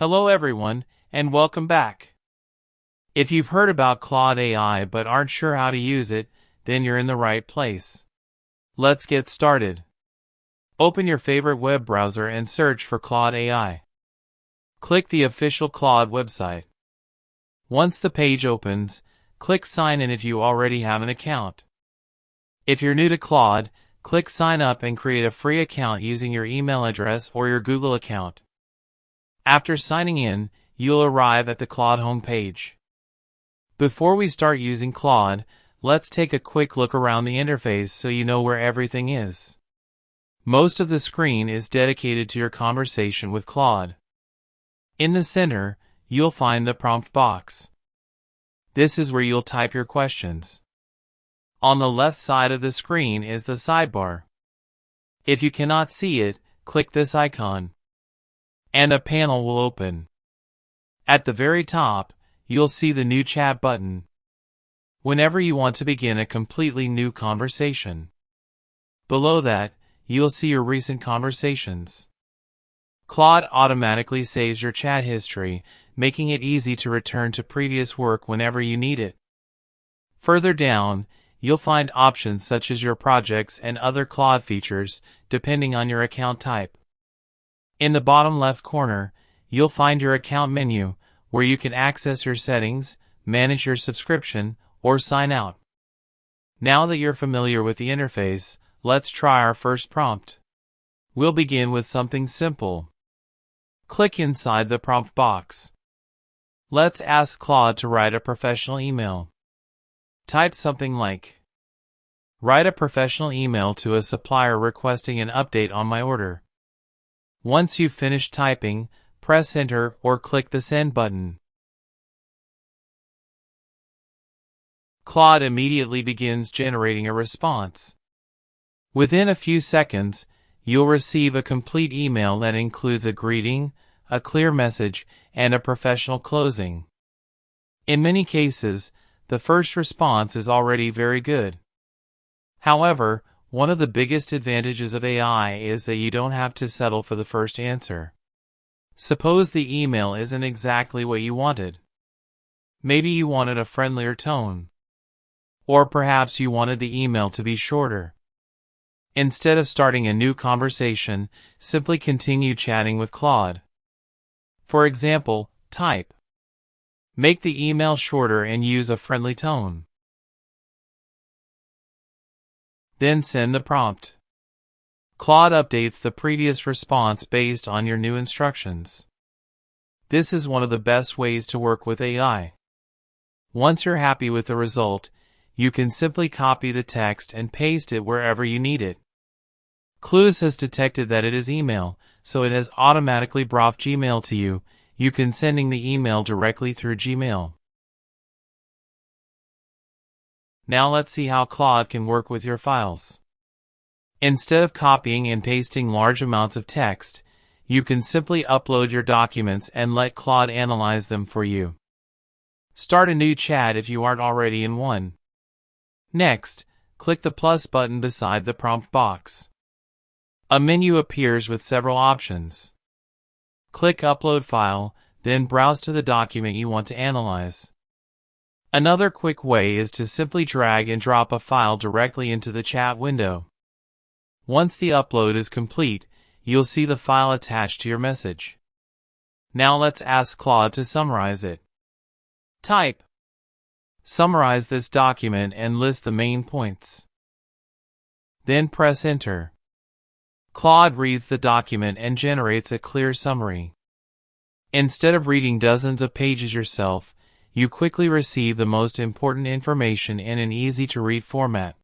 Hello everyone, and welcome back. If you've heard about Claude AI but aren't sure how to use it, then you're in the right place. Let's get started. Open your favorite web browser and search for Claude AI. Click the official Claude website. Once the page opens, click Sign in if you already have an account. If you're new to Claude, click Sign up and create a free account using your email address or your Google account. After signing in, you'll arrive at the Claude homepage. Before we start using Claude, let's take a quick look around the interface so you know where everything is. Most of the screen is dedicated to your conversation with Claude. In the center, you'll find the prompt box. This is where you'll type your questions. On the left side of the screen is the sidebar. If you cannot see it, click this icon, and a panel will open. At the very top, you'll see the New Chat button. Whenever you want to begin a completely new conversation. Below that, you'll see your recent conversations. Claude automatically saves your chat history, making it easy to return to previous work whenever you need it. Further down, you'll find options such as your projects and other Claude features, depending on your account type. In the bottom left corner, you'll find your account menu, where you can access your settings, manage your subscription, or sign out. Now that you're familiar with the interface, let's try our first prompt. We'll begin with something simple. Click inside the prompt box. Let's ask Claude to write a professional email. Type something like, "Write a professional email to a supplier requesting an update on my order." Once you've finished typing, press Enter or click the Send button. Claude immediately begins generating a response. Within a few seconds, you'll receive a complete email that includes a greeting, a clear message, and a professional closing. In many cases, the first response is already very good. However, one of the biggest advantages of AI is that you don't have to settle for the first answer. Suppose the email isn't exactly what you wanted. Maybe you wanted a friendlier tone. Or perhaps you wanted the email to be shorter. Instead of starting a new conversation, simply continue chatting with Claude. For example, type. Make the email shorter and use a friendly tone. Then send the prompt. Claude updates the previous response based on your new instructions. This is one of the best ways to work with AI. Once you're happy with the result, you can simply copy the text and paste it wherever you need it. Claude has detected that it is email, so it has automatically brought Gmail to you. You can sending the email directly through Gmail. Now let's see how Claude can work with your files. Instead of copying and pasting large amounts of text, you can simply upload your documents and let Claude analyze them for you. Start a new chat if you aren't already in one. Next, click the plus button beside the prompt box. A menu appears with several options. Click Upload File, then browse to the document you want to analyze. Another quick way is to simply drag and drop a file directly into the chat window. Once the upload is complete, you'll see the file attached to your message. Now let's ask Claude to summarize it. Type. Summarize this document and list the main points. Then press Enter. Claude reads the document and generates a clear summary. Instead of reading dozens of pages yourself, you quickly receive the most important information in an easy-to-read format.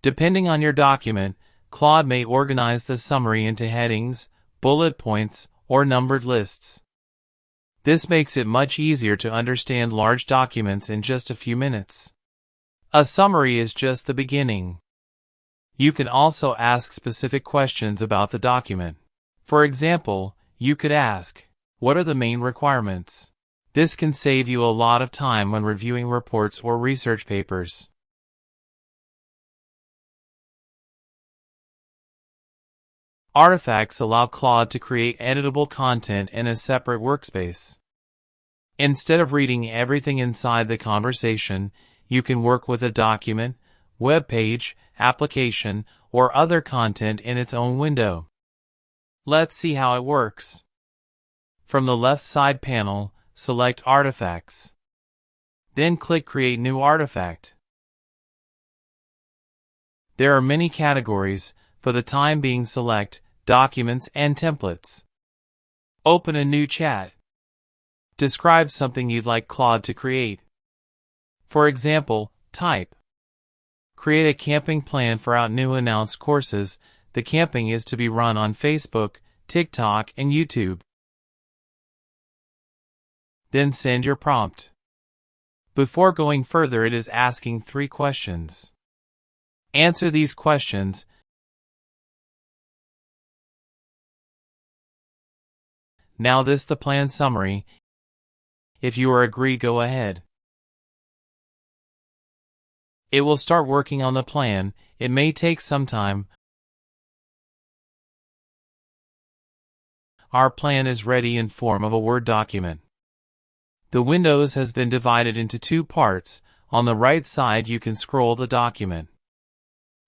Depending on your document, Claude may organize the summary into headings, bullet points, or numbered lists. This makes it much easier to understand large documents in just a few minutes. A summary is just the beginning. You can also ask specific questions about the document. For example, you could ask, "What are the main requirements?" This can save you a lot of time when reviewing reports or research papers. Artifacts allow Claude to create editable content in a separate workspace. Instead of reading everything inside the conversation, you can work with a document, web page, application, or other content in its own window. Let's see how it works. From the left side panel, select Artifacts. Then click Create New Artifact. There are many categories. For the time being, select Documents and Templates. Open a new chat. Describe something you'd like Claude to create. For example, type. Create a camping plan for our new announced courses. The camping is to be run on Facebook, TikTok, and YouTube. Then send your prompt. Before going further, it is asking 3 questions. Answer these questions. Now this the plan summary. If you are agreed, go ahead. It will start working on the plan. It may take some time. Our plan is ready in form of a Word document. The windows has been divided into 2 parts. On the right side you can scroll the document.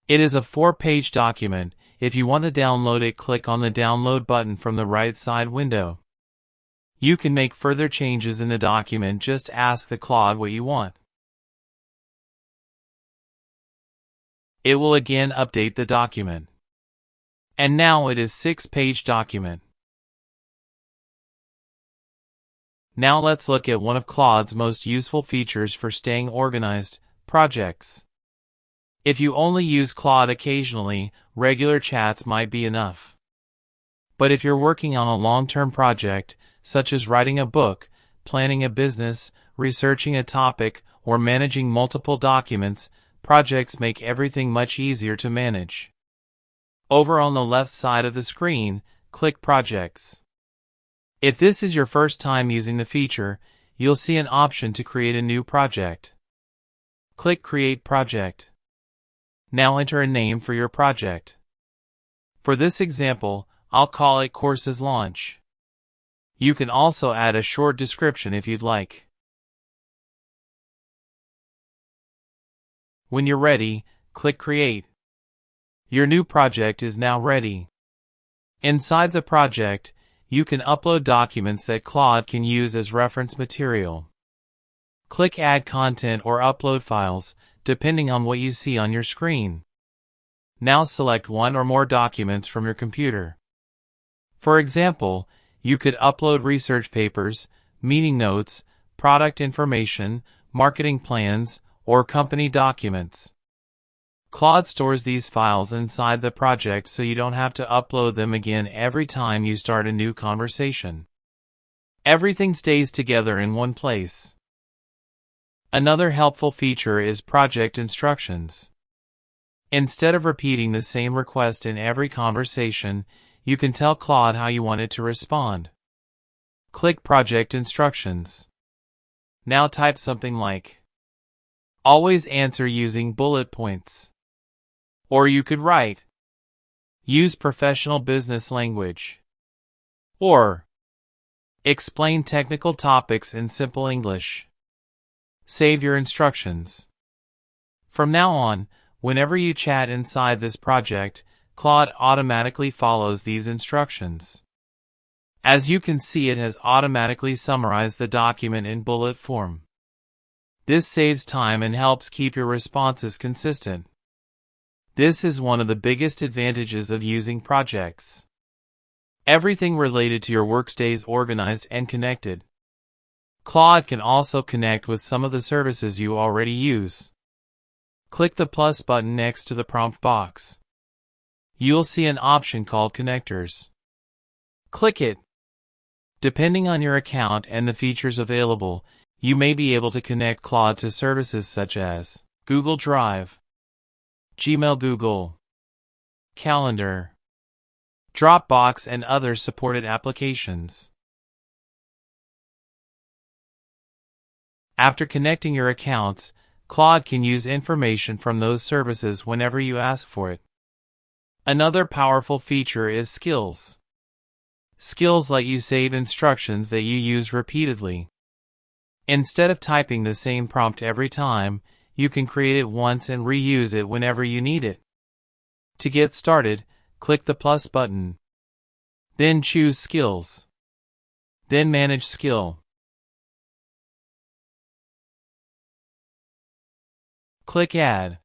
It is a 4-page document. If you want to download it, click on the download button from the right side window. You can make further changes in the document. Just ask the Claude what you want. It will again update the document. And now it is 6-page document. Now let's look at one of Claude's most useful features for staying organized: projects. If you only use Claude occasionally, regular chats might be enough. But if you're working on a long-term project, such as writing a book, planning a business, researching a topic, or managing multiple documents, projects make everything much easier to manage. Over on the left side of the screen, click Projects. If this is your first time using the feature, you'll see an option to create a new project. Click Create Project. Now enter a name for your project. For this example, I'll call it Courses Launch. You can also add a short description if you'd like. When you're ready, click Create. Your new project is now ready. Inside the project, you can upload documents that Claude can use as reference material. Click Add Content or Upload Files, depending on what you see on your screen. Now select one or more documents from your computer. For example, you could upload research papers, meeting notes, product information, marketing plans, or company documents. Claude stores these files inside the project so you don't have to upload them again every time you start a new conversation. Everything stays together in one place. Another helpful feature is project instructions. Instead of repeating the same request in every conversation, you can tell Claude how you want it to respond. Click Project Instructions. Now type something like, "Always answer using bullet points." Or you could write, "Use professional business language." Or, "Explain technical topics in simple English." Save your instructions. From now on, whenever you chat inside this project, Claude automatically follows these instructions. As you can see, it has automatically summarized the document in bullet form. This saves time and helps keep your responses consistent. This is one of the biggest advantages of using projects. Everything related to your work stays organized and connected. Claude can also connect with some of the services you already use. Click the plus button next to the prompt box. You'll see an option called Connectors. Click it. Depending on your account and the features available, you may be able to connect Claude to services such as Google Drive, Gmail, Google Calendar, Dropbox, and other supported applications. After connecting your accounts, Claude can use information from those services whenever you ask for it. Another powerful feature is skills. Skills let you save instructions that you use repeatedly. Instead of typing the same prompt every time, you can create it once and reuse it whenever you need it. To get started, click the plus button. Then choose Skills. Then Manage Skill. Click Add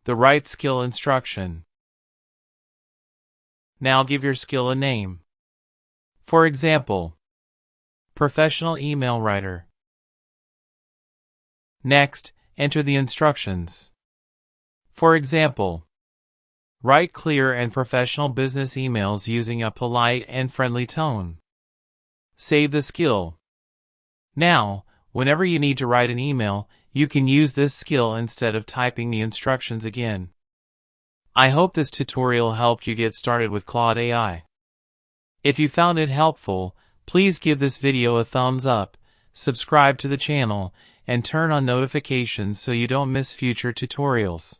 the right skill instruction. Now give your skill a name. For example, Professional Email Writer. Next, enter the instructions. For example, write clear and professional business emails using a polite and friendly tone. Save the skill. Now, whenever you need to write an email, you can use this skill instead of typing the instructions again. I hope this tutorial helped you get started with Claude AI. If you found it helpful, please give this video a thumbs up, subscribe to the channel, and turn on notifications so you don't miss future tutorials.